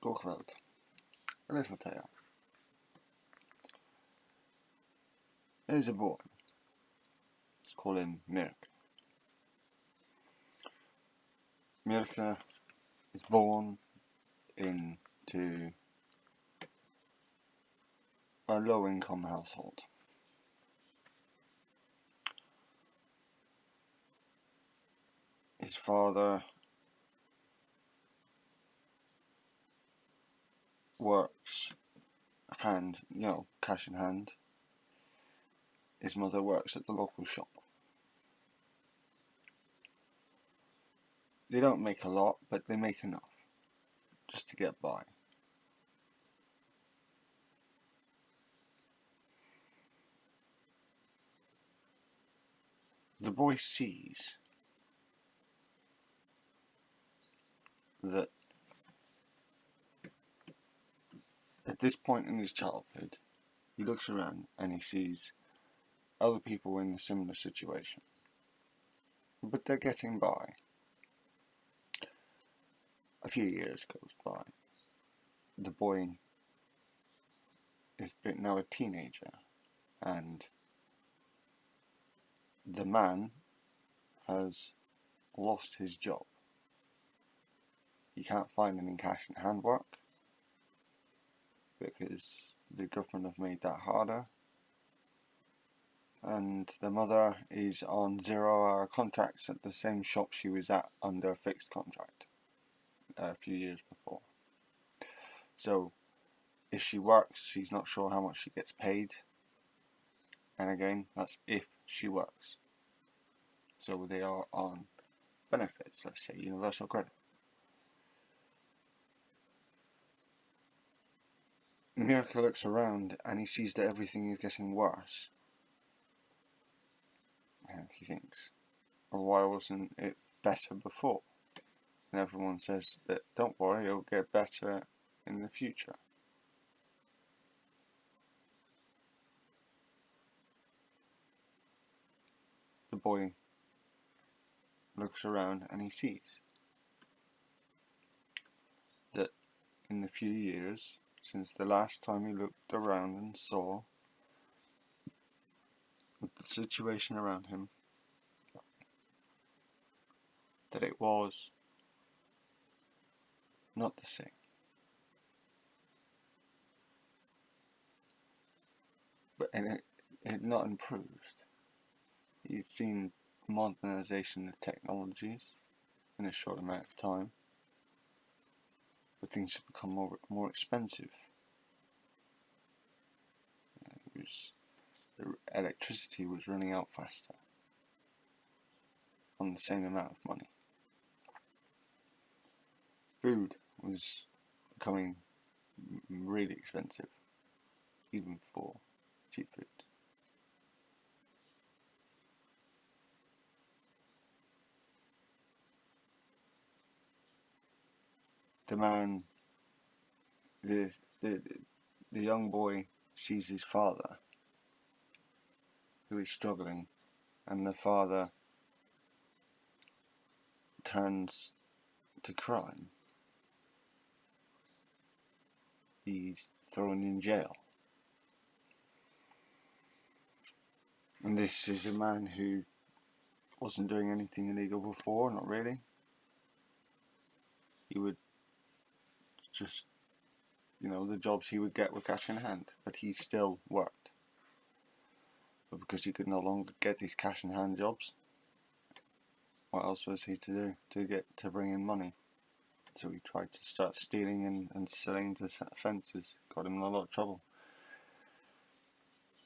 Gorgeveld. A little tale. There is a boy. Let's call him Mirka. Mirka is born into a low-income household. His father works cash in hand. His mother works at the local shop. They don't make a lot, but they make enough just to get by. The boy sees that at this point in his childhood, he looks around and he sees other people in a similar situation, but they're getting by. A few years goes by. The boy is now a teenager, and the man has lost his job. He can't find any cash in hand work because the government have made that harder, and the mother is on 0-hour contracts at the same shop she was at under a fixed contract a few years before. So if she works, she's not sure how much she gets paid, and again, that's if she works. So they are on benefits, let's say universal credit. Mirka looks around and he sees that everything is getting worse, and he thinks, well, why wasn't it better before? And everyone says that don't worry, it'll get better in the future. The boy looks around and he sees that in the few years since the last time he looked around and saw the situation around him, that it was not the same. But it had not improved. He's seen modernisation of technologies in a short amount of time, but things have become more expensive. The electricity was running out faster on the same amount of money. Food was becoming really expensive, even for cheap food. The young boy sees his father, who is struggling, and the father turns to crime. He's thrown in jail. And this is a man who wasn't doing anything illegal before, not really. He would just, the jobs he would get were cash in hand, but he still worked. But because he could no longer get these cash in hand jobs, what else was he to do to bring in money? So he tried to start stealing and selling to fences, got him in a lot of trouble.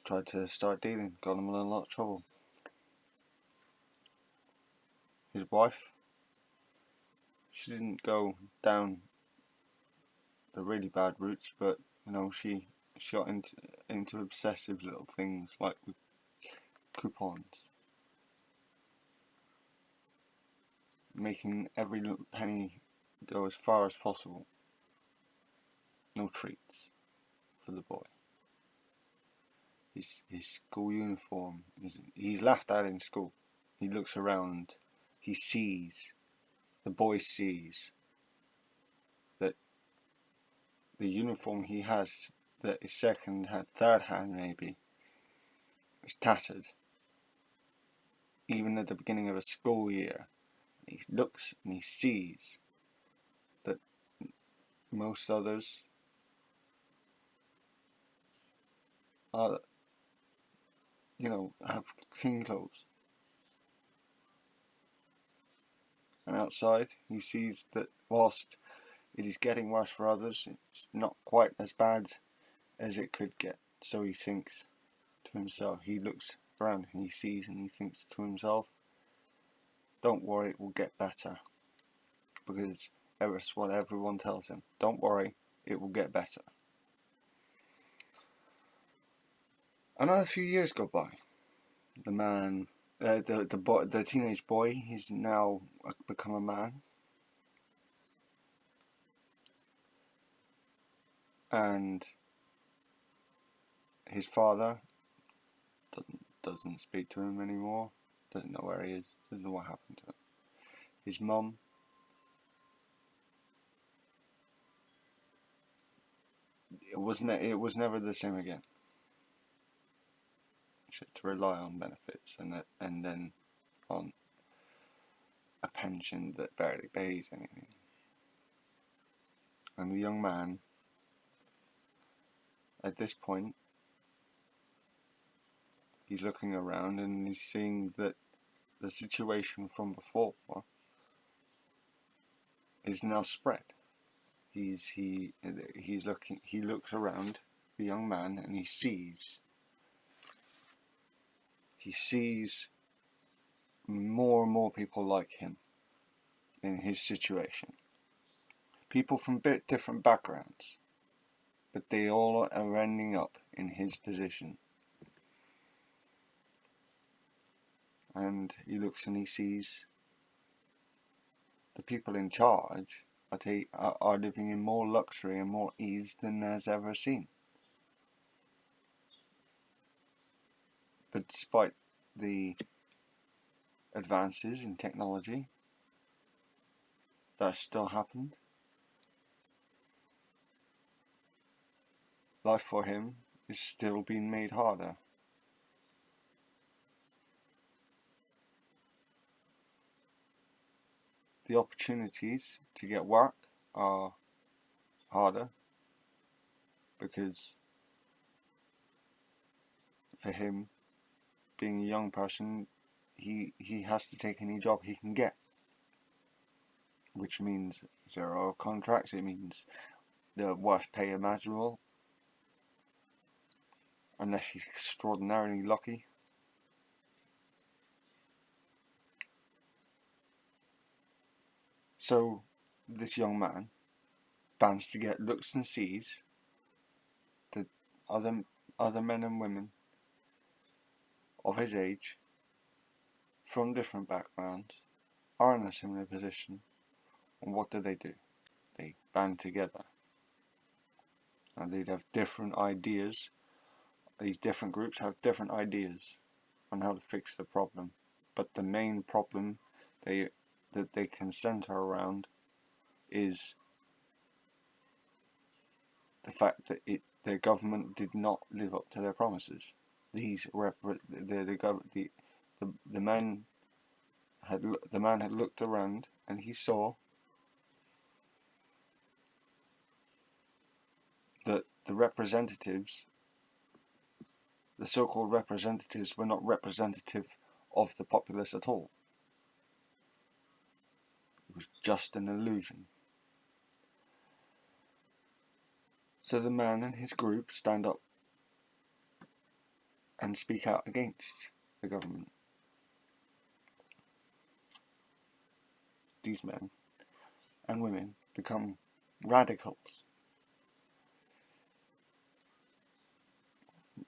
Tried to start dealing, got him in a lot of trouble. His wife, she didn't go down the really bad routes, but she got into obsessive little things like with coupons, making every little penny go as far as possible. No treats for the boy. His school uniform, he's laughed at in school. He looks around, the boy sees that the uniform he has, that is second hand, third hand maybe, is tattered. Even at the beginning of a school year, he looks and he sees that most others are, have clean clothes. And outside, he sees that whilst it is getting worse for others, it's not quite as bad as it could get. So he thinks to himself, he looks around and he sees and he thinks to himself, don't worry, it will get better. Because that's what everyone tells him. Don't worry, it will get better. Another few years go by. The man, the teenage boy, he's now become a man. And his father doesn't speak to him anymore, doesn't know where he is, doesn't know what happened to him. His mum, it was never the same again. She had to rely on benefits and then on a pension that barely pays anything. And the young man, at this point, he's looking around and he's seeing that the situation from before is now spread. He looks around, the young man, and he sees more and more people like him in his situation. People from different backgrounds, but they all are ending up in his position. And he looks and he sees the people in charge are living in more luxury and more ease than there's ever seen. But despite the advances in technology that still happened, life for him is still being made harder. The opportunities to get work are harder because for him, being a young person, he has to take any job he can get, which means 0 contracts. It means the worst pay imaginable, unless he's extraordinarily lucky. So this young man bands to get looks and sees that other men and women of his age from different backgrounds are in a similar position. And what do? They band together. And they'd have different ideas. These different groups have different ideas on how to fix the problem. But the main problem that they can center around is the fact that the government did not live up to their promises. The man had looked around and he saw that the so-called representatives, were not representative of the populace at all. It was just an illusion. So the man and his group stand up and speak out against the government. These men and women become radicals.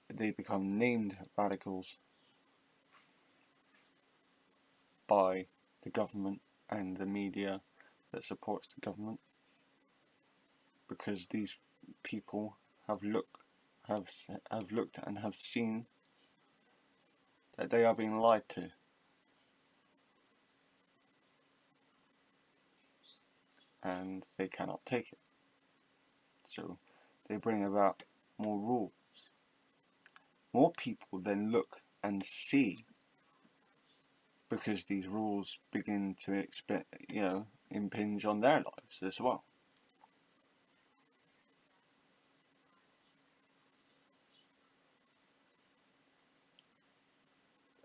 They become named radicals by the government and the media that supports the government, because these people have looked and have seen that they are being lied to. And they cannot take it. So they bring about more rules. More people then look and see, because these rules begin to impinge on their lives as well.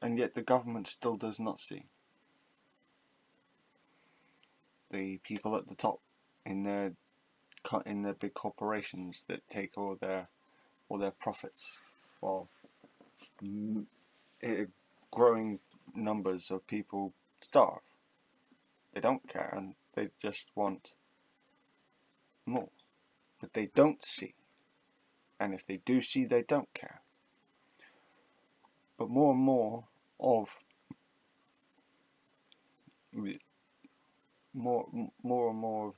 And yet the government still does not see. The people at the top in their big corporations that take all their profits, while growing numbers of people starve. They don't care, and they just want more. But they don't see. And if they do see, they don't care. But more and more of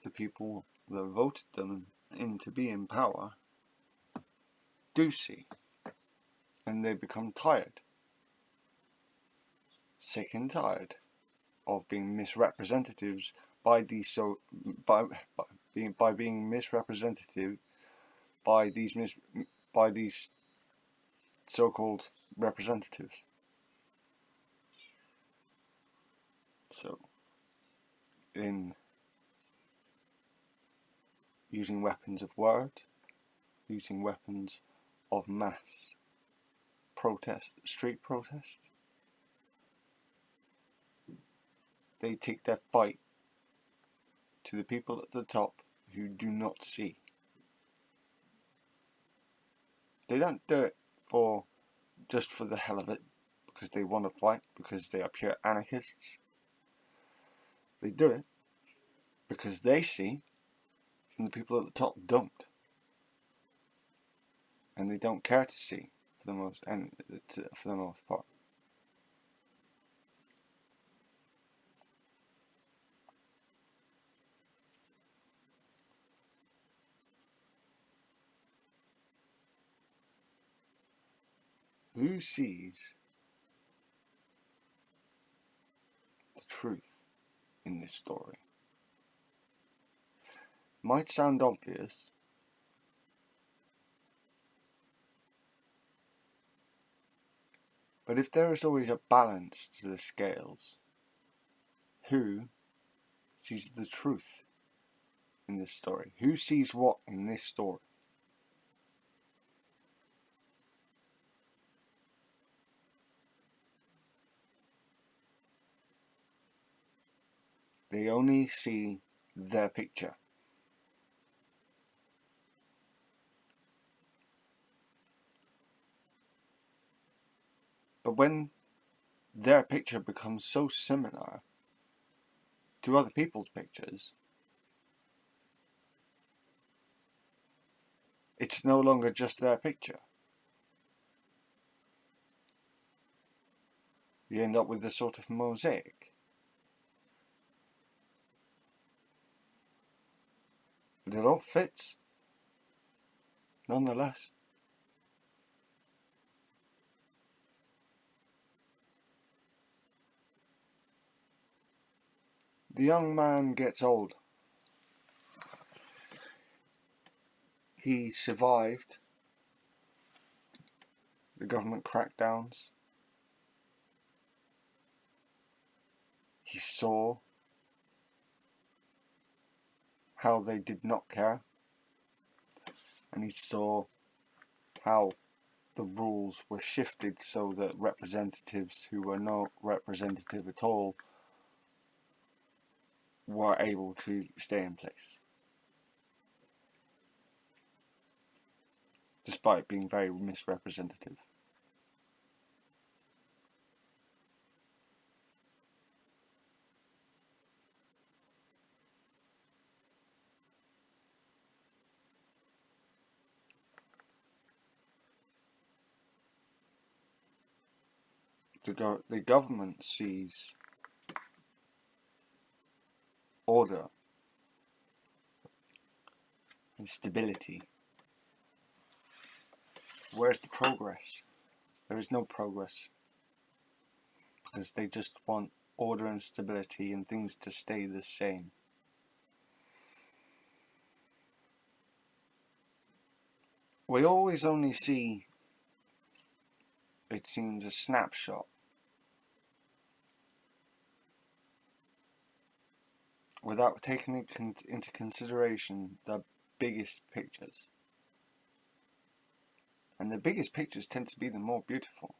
the people that voted them in to be in power do see, and they become tired, sick and tired of being misrepresentatives by these being misrepresentative by these so-called representatives. So, in using weapons of word, using weapons of mass protest, street protest, they take their fight to the people at the top who do not see. They don't do it just for the hell of it, because they want to fight, because they are pure anarchists. They do it because they see, and the people at the top don't, and they don't care to see for the most part. Who sees the truth in this story? Might sound obvious, but if there is always a balance to the scales, who sees the truth in this story? Who sees what in this story? They only see their picture. But when their picture becomes so similar to other people's pictures, it's no longer just their picture. You end up with a sort of mosaic. But it all fits, nonetheless. The young man gets old. He survived the government crackdowns. He saw how they did not care, and he saw how the rules were shifted so that representatives who were not representative at all were able to stay in place, despite being very misrepresentative. The government sees order and stability. Where's the progress? There is no progress, because they just want order and stability and things to stay the same. we always only see, it seems, a snapshot without taking into consideration the biggest pictures. And the biggest pictures tend to be the more beautiful.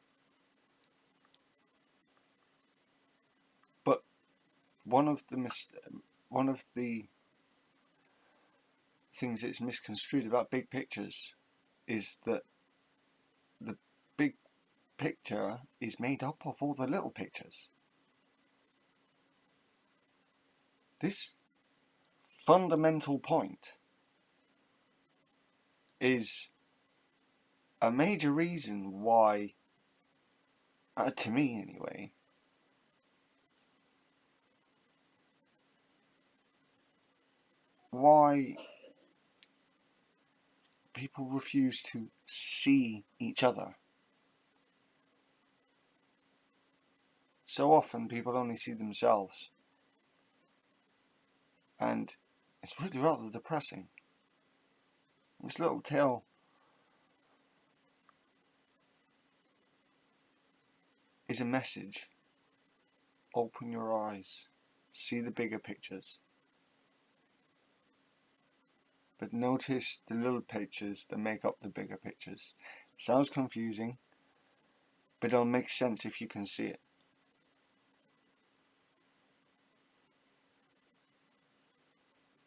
But one of the things that's misconstrued about big pictures is that the big picture is made up of all the little pictures. This fundamental point is a major reason why, to me anyway, why people refuse to see each other. So often people only see themselves, and it's really rather depressing. This little tale is a message. Open your eyes, see the bigger pictures, but notice the little pictures that make up the bigger pictures. Sounds confusing, but it'll make sense if you can see it.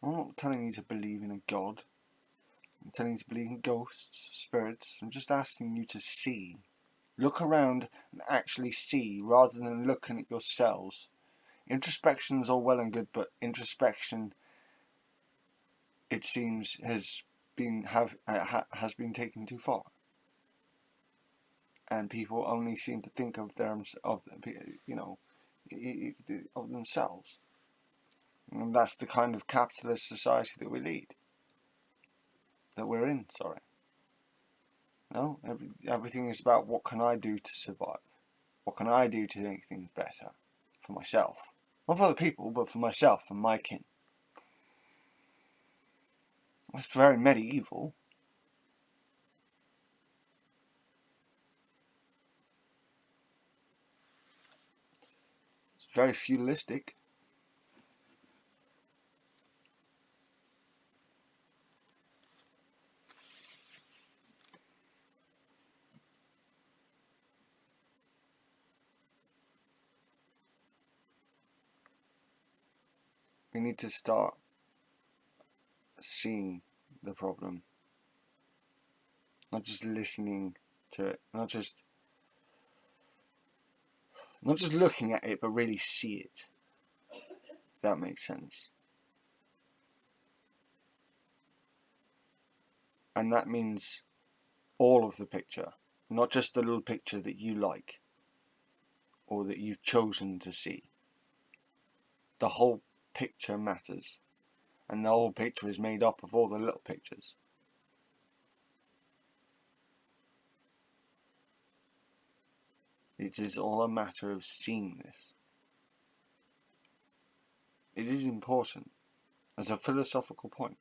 I'm not telling you to believe in a god. I'm telling you to believe in ghosts, spirits. I'm just asking you to see. Look around and actually see, rather than looking at yourselves. Introspection's all well and good, but introspection, it seems, has been taken too far, and people only seem to think of themselves, and that's the kind of capitalist society that we're in. Sorry. No, everything is about what can I do to survive? What can I do to make things better for myself? Not for other people, but for myself and my kin. That's very medieval. It's very feudalistic. We need to start seeing the problem, not just listening to it, not just looking at it, but really see it, if that makes sense. And that means all of the picture, not just the little picture that you like or that you've chosen to see. The whole picture matters, and the whole picture is made up of all the little pictures. It is all a matter of seeing this. It is important as a philosophical point,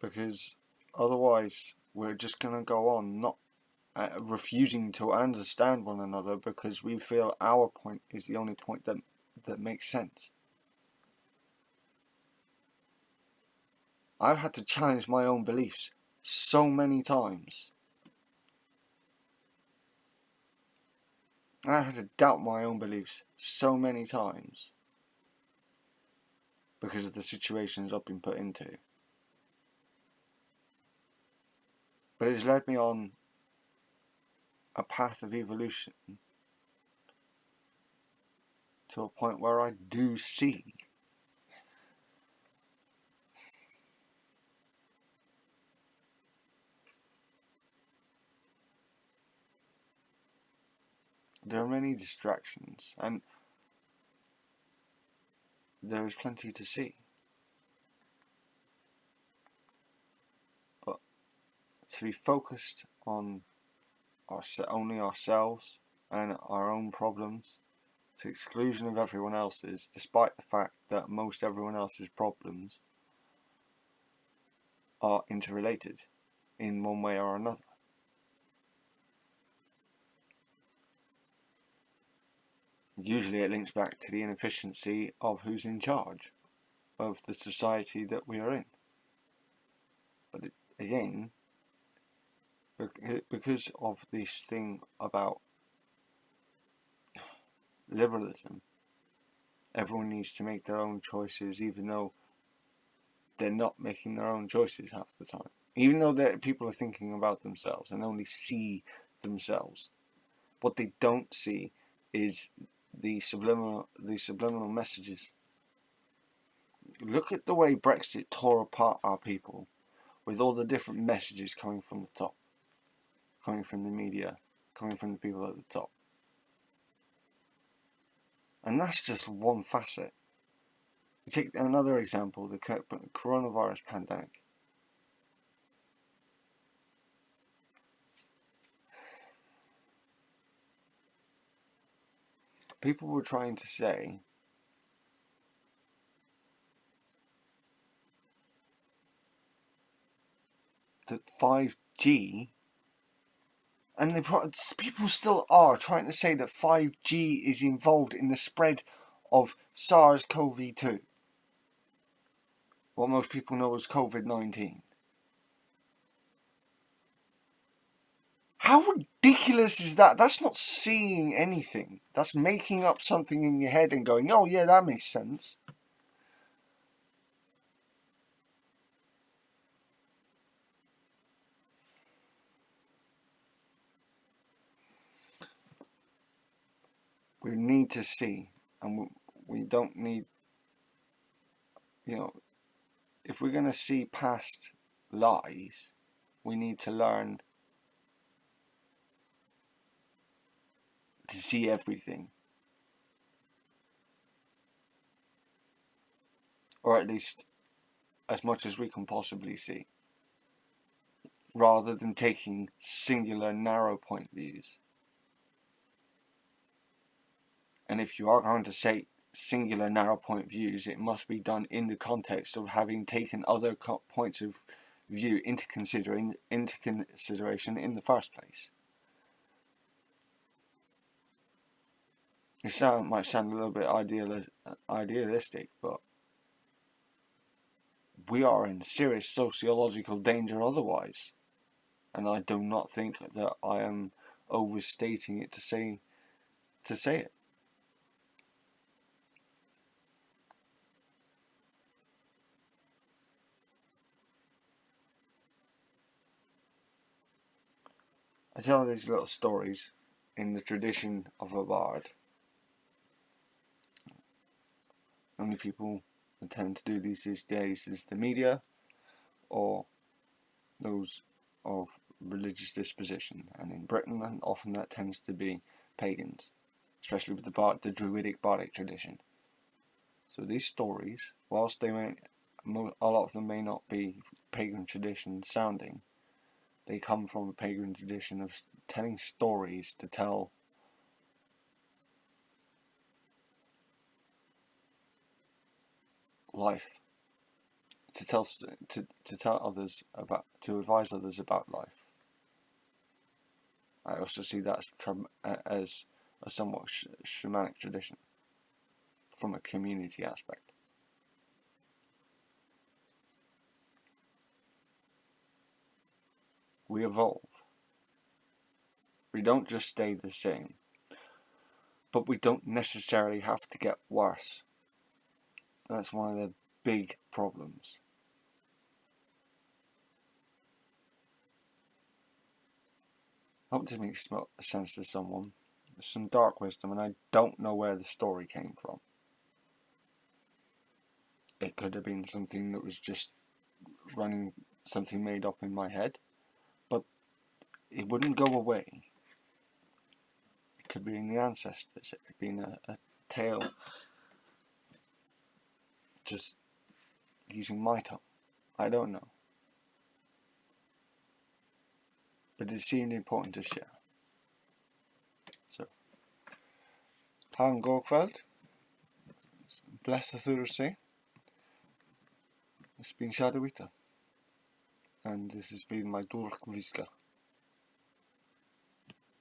because otherwise we're just going to go on not refusing to understand one another because we feel our point is the only point that makes sense. I've had to challenge my own beliefs so many times. I had to doubt my own beliefs so many times because of the situations I've been put into. But it's led me on a path of evolution to a point where I do see. There are many distractions, and there is plenty to see. But to be focused on only ourselves and our own problems, to the exclusion of everyone else's, despite the fact that most everyone else's problems are interrelated in one way or another. Usually it links back to the inefficiency of who's in charge of the society that we are in. But again, because of this thing about liberalism, everyone needs to make their own choices, even though they're not making their own choices half the time. Even though people are thinking about themselves and only see themselves. What they don't see is the subliminal messages. Look at the way Brexit tore apart our people, with all the different messages coming from the top, coming from the media, coming from the people at the top. And that's just one facet. You take another example, the coronavirus pandemic. People were trying to say that 5G, and people still are trying to say that 5G is involved in the spread of SARS-CoV-2. What most people know as COVID-19. How ridiculous is that? That's not seeing anything. That's making up something in your head and going, oh yeah, that makes sense. We need to see, and we don't need, if we're going to see past lies, we need to learn to see everything. Or at least as much as we can possibly see. Rather than taking singular narrow point views. And if you are going to say singular narrow point views, it must be done in the context of having taken other points of view into consideration in the first place. It might sound a little bit idealistic, but we are in serious sociological danger otherwise. And I do not think that I am overstating it to say it. I tell these little stories in the tradition of a bard. Only people that tend to do these days is the media or those of religious disposition, and in Britain often that tends to be pagans, especially with the druidic bardic tradition. So these stories, whilst they a lot of them may not be pagan tradition sounding, they come from a pagan tradition of telling stories to tell life, to tell others about, to advise others about life. I also see that as a somewhat shamanic tradition from a community aspect. We evolve. We don't just stay the same, but we don't necessarily have to get worse. That's one of the big problems. I hope this makes sense to someone. There's some dark wisdom, and I don't know where the story came from. It could have been something that was just running, something made up in my head, but it wouldn't go away. It could be in the ancestors, it could be in a tale just using my tongue. I don't know. But it seemed important to share. So, ha en god kväll. Blessa Thursday. It's been Shadow Eater. and this has been my Dork Viska.